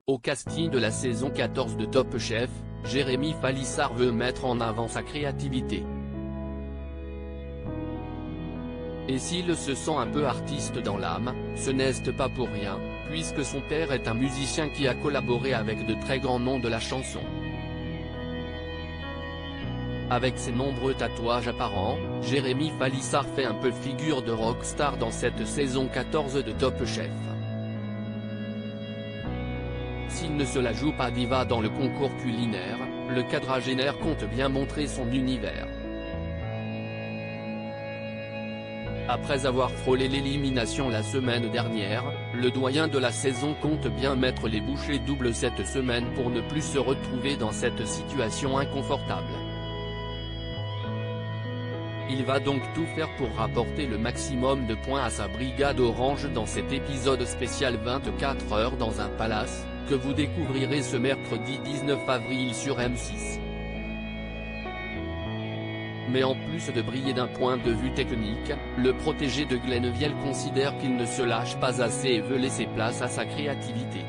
Au casting de la saison 14 de Top Chef, Jérémy Falissard veut mettre en avant sa créativité. Et s'il se sent un peu artiste dans l'âme, ce n'est pas pour rien, puisque son père est un musicien qui a collaboré avec de très grands noms de la chanson. Avec ses nombreux tatouages apparents, Jérémy Falissard fait un peu figure de rockstar dans cette saison 14 de Top Chef. S'il ne se la joue pas diva dans le concours culinaire, le quadragénaire compte bien montrer son univers. Après avoir frôlé l'élimination la semaine dernière, le doyen de la saison compte bien mettre les bouchées doubles cette semaine pour ne plus se retrouver dans cette situation inconfortable. Il va donc tout faire pour rapporter le maximum de points à sa brigade orange dans cet épisode spécial 24 heures dans un palace, que vous découvrirez ce mercredi 19 avril sur M6. Mais en plus de briller d'un point de vue technique, le protégé de Glennevielle considère qu'il ne se lâche pas assez et veut laisser place à sa créativité.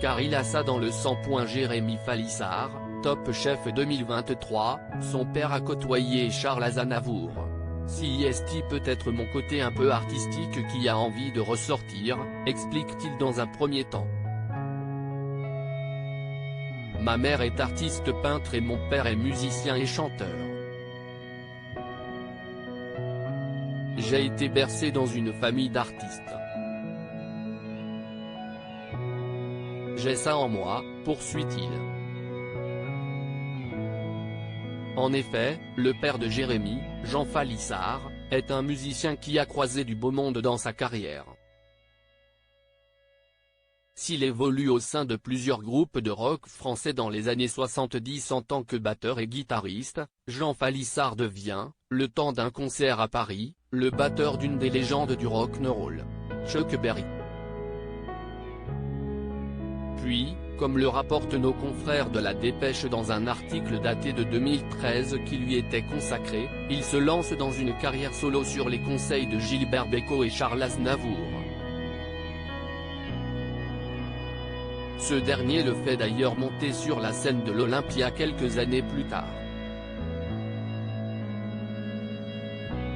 Car il a ça dans le sang. Jérémy Falissard, Top Chef 2023, son père a côtoyé Charles Aznavour. Si est peut-être mon côté un peu artistique qui a envie de ressortir, explique-t-il dans un premier temps. Ma mère est artiste peintre et mon père est musicien et chanteur. J'ai été bercé dans une famille d'artistes. J'ai ça en moi, poursuit-il. En effet, le père de Jérémy, Jean Falissard, est un musicien qui a croisé du beau monde dans sa carrière. S'il évolue au sein de plusieurs groupes de rock français dans les années 70 en tant que batteur et guitariste, Jean Falissard devient, le temps d'un concert à Paris, le batteur d'une des légendes du rock'n'roll, Chuck Berry. Puis, comme le rapportent nos confrères de La Dépêche dans un article daté de 2013 qui lui était consacré, il se lance dans une carrière solo sur les conseils de Gilbert Bécaud et Charles Aznavour. Ce dernier le fait d'ailleurs monter sur la scène de l'Olympia quelques années plus tard.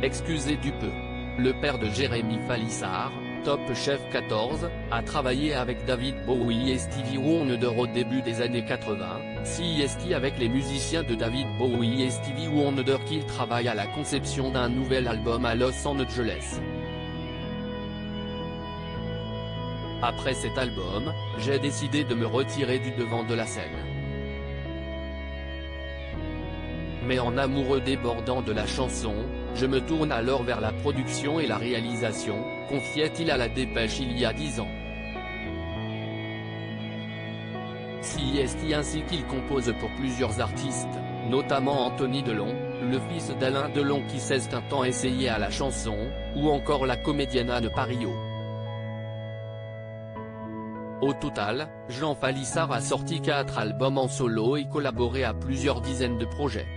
Excusez du peu. Le père de Jérémy Falissard, Top Chef 14, a travaillé avec David Bowie et Stevie Wonder au début des années 80, si avec les musiciens de David Bowie et Stevie Wonder qu'il travaille à la conception d'un nouvel album à Los Angeles. Après cet album, j'ai décidé de me retirer du devant de la scène. Mais en amoureux débordant de la chanson, je me tourne alors vers la production et la réalisation, confiait-il à La Dépêche il y a 10 ans. Ainsi qu'il compose pour plusieurs artistes, notamment Anthony Delon, le fils d'Alain Delon qui s'est un temps essayé à la chanson, ou encore la comédienne Anne Parillo. Au total, Jean Falissard a sorti 4 albums en solo et collaboré à plusieurs dizaines de projets.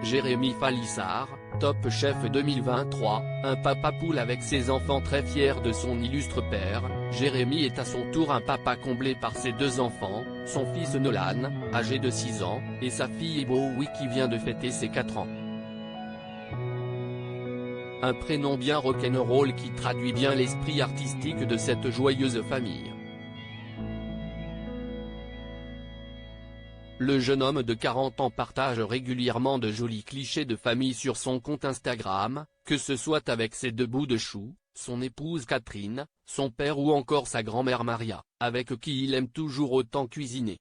Jérémy Falissard, Top Chef 2023, un papa poule avec ses enfants très fiers de son illustre père. Jérémy est à son tour un papa comblé par ses 2 enfants, son fils Nolan, âgé de 6 ans, et sa fille Bowie qui vient de fêter ses 4 ans. Un prénom bien rock'n'roll qui traduit bien l'esprit artistique de cette joyeuse famille. Le jeune homme de 40 ans partage régulièrement de jolis clichés de famille sur son compte Instagram, que ce soit avec ses 2 bouts de chou, son épouse Catherine, son père ou encore sa grand-mère Maria, avec qui il aime toujours autant cuisiner.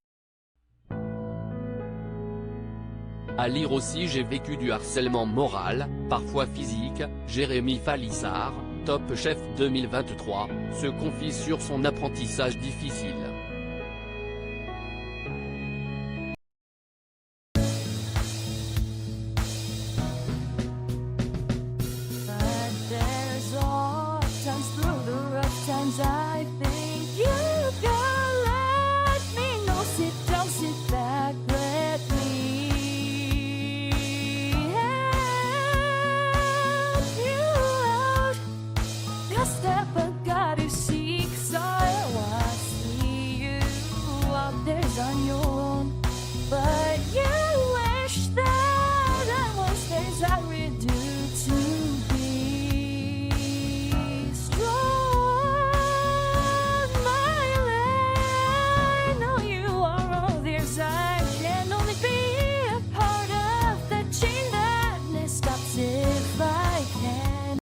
À lire aussi j'ai vécu du harcèlement moral, parfois physique. Jérémy Falissard, Top Chef 2023, se confie sur son apprentissage difficile.